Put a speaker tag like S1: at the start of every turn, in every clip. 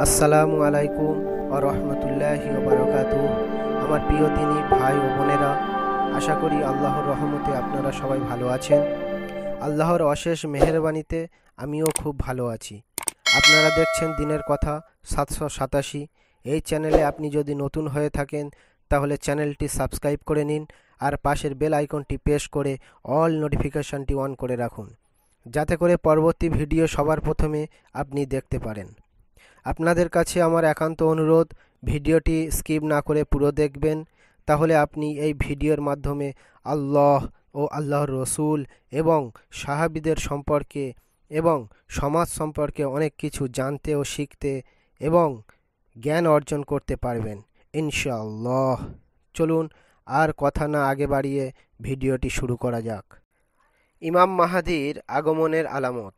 S1: আসসালামু আলাইকুম ওয়া রাহমাতুল্লাহি ওয়া বারাকাতুহু। আমার প্রিয় দিনী ভাই ও বোনেরা, আশা করি আল্লাহর রহমতে আপনারা সবাই ভালো আছেন। আল্লাহর অশেষ মেহেরবানিতে আমিও খুব ভালো আছি। আপনারা দেখছেন দিনের কথা 787। এই চ্যানেলে আপনি যদি নতুন হয়ে থাকেন তাহলে চ্যানেলটি সাবস্ক্রাইব করে নিন আর পাশের বেল আইকনটি প্রেস করে অল নোটিফিকেশনটি অন করে রাখুন, যাতে করে পরবর্তী ভিডিও সবার প্রথমে আপনি দেখতে পারেন। আপনাদের কাছে আমার একান্ত অনুরোধ, ভিডিওটি স্কিপ না করে পুরো দেখবেন, তাহলে আপনি এই ভিডিওর মাধ্যমে আল্লাহ ও আল্লাহর রসুল এবং সাহাবীদের সম্পর্কে এবং সমাজ সম্পর্কে অনেক কিছু জানতে ও শিখতে এবং জ্ঞান অর্জন করতে পারবেন ইনশাআল্লাহ। চলুন আর কথা না আগে বাড়িয়ে ভিডিওটি শুরু করা যাক। ইমাম মাহাদির আগমনের আলামত।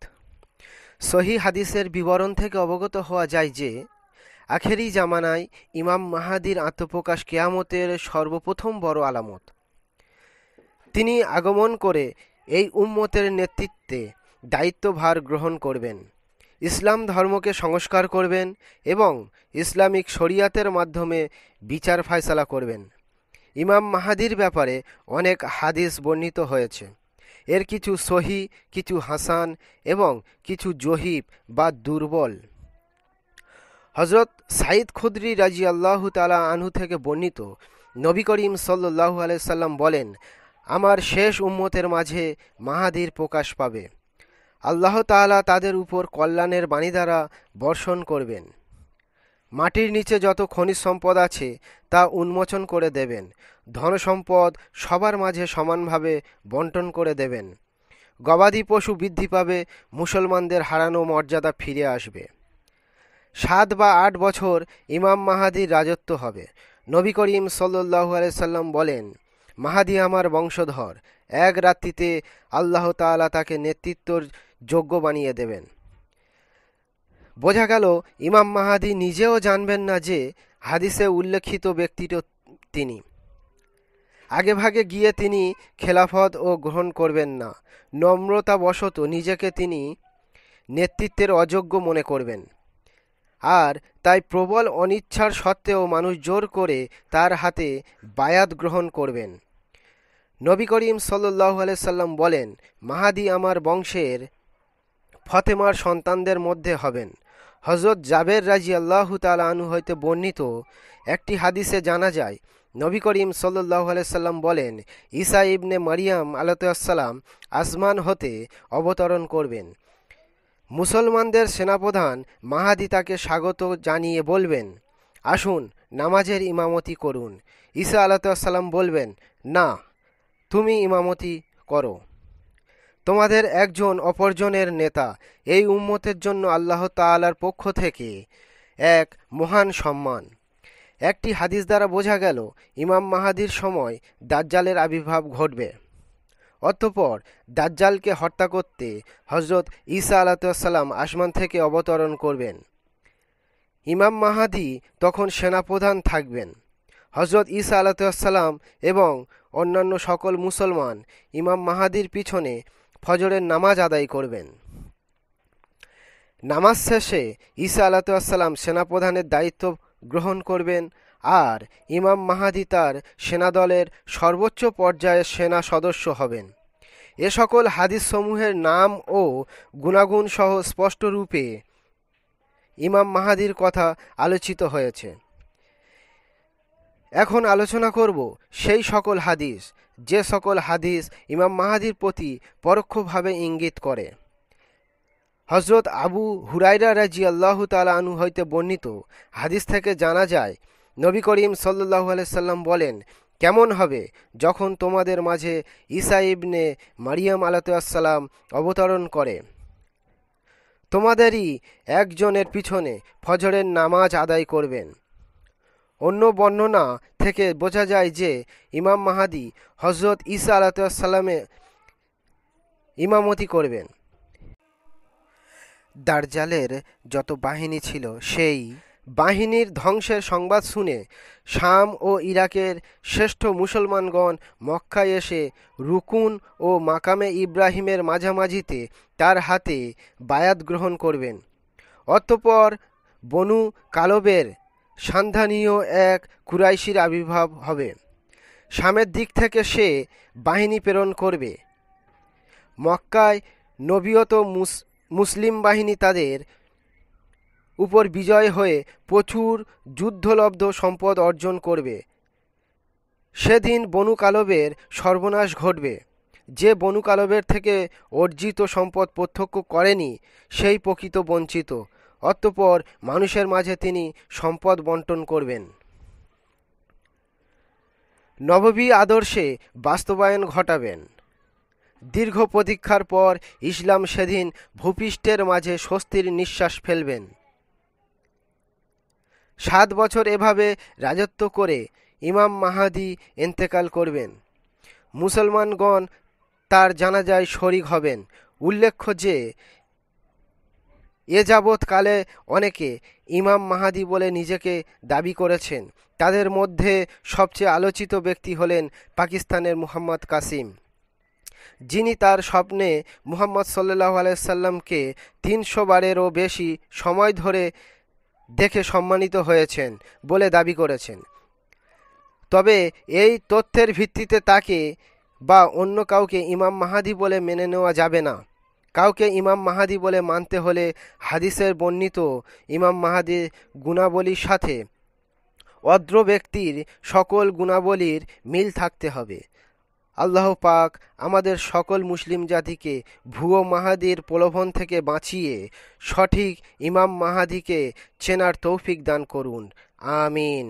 S1: সহিহ হাদিসের বিবরণ থেকে অবগত হওয়া যায় যে আখেরি জামানায় ইমাম মাহাদির আত্মপ্রকাশ কিয়ামতের সর্বপ্রথম বড় আলামত। তিনি আগমন করে এই উম্মতের নেতৃত্বে দায়িত্বভার গ্রহণ করবেন, ইসলাম ধর্মকে সংস্কার করবেন এবং ইসলামিক শরিয়াতের মাধ্যমে বিচার ফায়সালা করবেন। ইমাম মাহাদির ব্যাপারে অনেক হাদিস বর্ণিত হয়েছে। এর কিছু সহি, কিছু হাসান এবং কিছু জহিব বা দুর্বল। হযরত সাঈদ খুদরি রাদিয়াল্লাহু তাআলা আনহু থেকে বর্ণিত, নবী করিম সাল্লাল্লাহু আলাইহি সাল্লাম বলেন, আমার শেষ উম্মতের মাঝে মাহাদির প্রকাশ পাবে। আল্লাহ তাআলা তাদের উপর কল্যাণের বাণী দ্বারা বর্ষণ করবেন। মাটির নিচে যত খনিজ সম্পদ আছে তা উন্মোচন করে দেবেন। ধনসম্পদ সবার মাঝে সমানভাবে বন্টন করে দেবেন। গবাদি পশু বৃদ্ধি পাবে, মুসলমানদের হারানো মর্যাদা ফিরে আসবে। 7 বা 8 বছর ইমাম মাহাদির রাজত্ব হবে। নবী করিম সাল্লাল্লাহু আলাইহি সাল্লাম বলেন, মাহাদি আমার বংশধর, এক রাত্রিতে আল্লাহ তাআলা তাকে নেতৃত্বর যোগ্য বানিয়ে দেবেন। বোঝা গেল ইমাম মাহাদি নিজেও জানবেন না যে হাদিসে উল্লেখিত ব্যক্তিটি তিনি। আগেভাগে গিয়ে তিনি খেলাফত ও গ্রহণ করবেন না। নম্রতাবশত নিজেকে তিনি নেতৃত্বের অযোগ্য মনে করবেন, আর তাই প্রবল অনিচ্ছার সত্ত্বেও মানুষ জোর করে তার হাতে বায়াত গ্রহণ করবেন। নবী করিম সাল্লাল্লাহু আলাইহি সাল্লাম বলেন, মাহাদি আমার বংশের ফতেমার সন্তানদের মধ্যে হবেন। হযরত জাবের রাদিয়াল্লাহু তাআলা আনহু হইতে বর্ণিত একটি হাদিসে জানা যায়, নবী করিম সাল্লাল্লাহু আলাইহি সাল্লাম বলেন, ঈসা ইবনে মারিয়াম আলাইহিস সালাম আসমান হতে অবতরণ করবেন। মুসলমানদের সেনাপ্রধান মাহাদি তাকে স্বাগত জানিয়ে বলবেন, আসুন নামাজের ইমামতি করুন। ঈসা আলাইহিস সালাম বলবেন, না, তুমি ইমামতি করো। তোমাদের একজন অপরজনের নেতা এই উম্মতের জন্য আল্লাহ তাআলার পক্ষ থেকে এক মহান সম্মান। একটি হাদিস দ্বারা বোঝা গেল ইমাম মাহাদির সময় দাজ্জালের আবির্ভাব ঘটবে। অতঃপর দাজ্জালকে হত্যা করতে হযরত ঈসা আলাইহিস সালাম আসমান থেকে অবতরণ করবেন। ইমাম মাহাদি তখন সেনাপ্রধান থাকবেন। হযরত ঈসা আলাইহিস সালাম এবং অন্যান্য সকল মুসলমান ইমাম মাহাদির পিছনে ফজরের নামাজ আদায় করবেন। নামাজ শেষে ঈসা আলাইহিস সালাম সেনাপ্রধানের দায়িত্ব গ্রহণ করবেন, আর ইমাম মাহাদি তার সেনাদলের সর্বোচ্চ পর্যায়ের সেনা সদস্য হবেন। এ সকল হাদিস সমূহের নাম ও গুণাগুণ সহ স্পষ্ট রূপে ইমাম মাহাদির কথা আলোচিত হয়েছে। এখন আলোচনা করব সেই সকল হাদিস, যে সকল হাদিস ইমাম মাহাদির প্রতি পরোক্ষভাবে ইঙ্গিত করে। হযরত আবু হুরায়রা রাদিয়াল্লাহু তাআলা আনহু হইতে বর্ণিত হাদিস থেকে জানা যায়, নবী করিম সাল্লাল্লাহু আলাইহি সাল্লাম বলেন, কেমন হবে যখন তোমাদের মাঝে ঈসা ইবনে মারিয়াম আলাইহিস সালাম অবতরণ করে। তোমাদেরই একজনের পিছনে ফজরের নামাজ আদায় করবেন। অন্য বর্ণনা থেকে বোঝা যায় যে ইমাম মাহাদি হযরত ঈসা আলাইহিস সালামে ইমামতি করবেন। দাজ্জালের যত বাহিনী ছিল সেই বাহিনীর ধ্বংসের সংবাদ শুনে শাম ও ইরাকের শ্রেষ্ঠ মুসলমানগণ মক্কায় এসে রুকুন ও মাকামে ইব্রাহিমের মাঝামাঝিতে তার হাতে বায়াত গ্রহণ করবেন। অতঃপর বনু কালবের সান্ধানীয় এক কুরাইশির আবির্ভাব হবে। শামের দিক থেকে সে বাহিনী প্রেরণ করবে। মক্কায় নবীয়ত মুসলিম বাহিনী তাদের উপর বিজয় হয়ে প্রচুর যুদ্ধলব্ধ সম্পদ অর্জন করবে। সেদিন বনু কালবের সর্বনাশ ঘটবে। যে বনু কালবের থেকে অর্জিত সম্পদ প্রত্যক্ষ করেনি সেই প্রকৃত বঞ্চিত। অতঃপর মানুষের মাঝে তিনি সম্পদ বন্টন করবেন। নববী আদর্শে বাস্তবায়ন ঘটাবেন। দীর্ঘ প্রতীক্ষার পর ইসলাম সেদিন ভূপৃষ্ঠের মাঝে স্বস্তির নিঃশ্বাস ফেলবেন। 7 বছর এভাবে রাজত্ব করে ইমাম মাহদী ইন্তেকাল করবেন। মুসলমানগণ তার জানাজায় শরিক হবেন। উল্লেখ্য যে এ যাবৎকালে অনেকে ইমাম মাহদী বলে নিজেকে দাবি করেছেন। তাদের মধ্যে সবচেয়ে আলোচিত ব্যক্তি হলেন পাকিস্তানের মুহাম্মদ কাসিম, যিনি তার স্বপ্নে মুহাম্মদ সাল্লাল্লাহু আলাইহি সাল্লামকে 300 বারেরও বেশি সময় ধরে দেখে সম্মানিত হয়েছেন বলে দাবি করেছেন। তবে এই তথ্যের ভিত্তিতে তাকে বা অন্য কাউকে ইমাম মাহদী বলে মেনে নেওয়া যাবে না। কাউকে ইমাম মাহদী বলে মানতে হলে হাদিসের বর্ণিত ইমাম মাহদীর গুণাবলীর সাথে অদ্র ব্যক্তির সকল গুণাবলীর মিল থাকতে হবে। আল্লাহ পাক আমাদের সকল মুসলিম জাতিকে ভুয়ো মাহাদির প্রলোভন থেকে বাঁচিয়ে সঠিক ইমাম মাহাদিকে চেনার তৌফিক দান করুন। আমিন।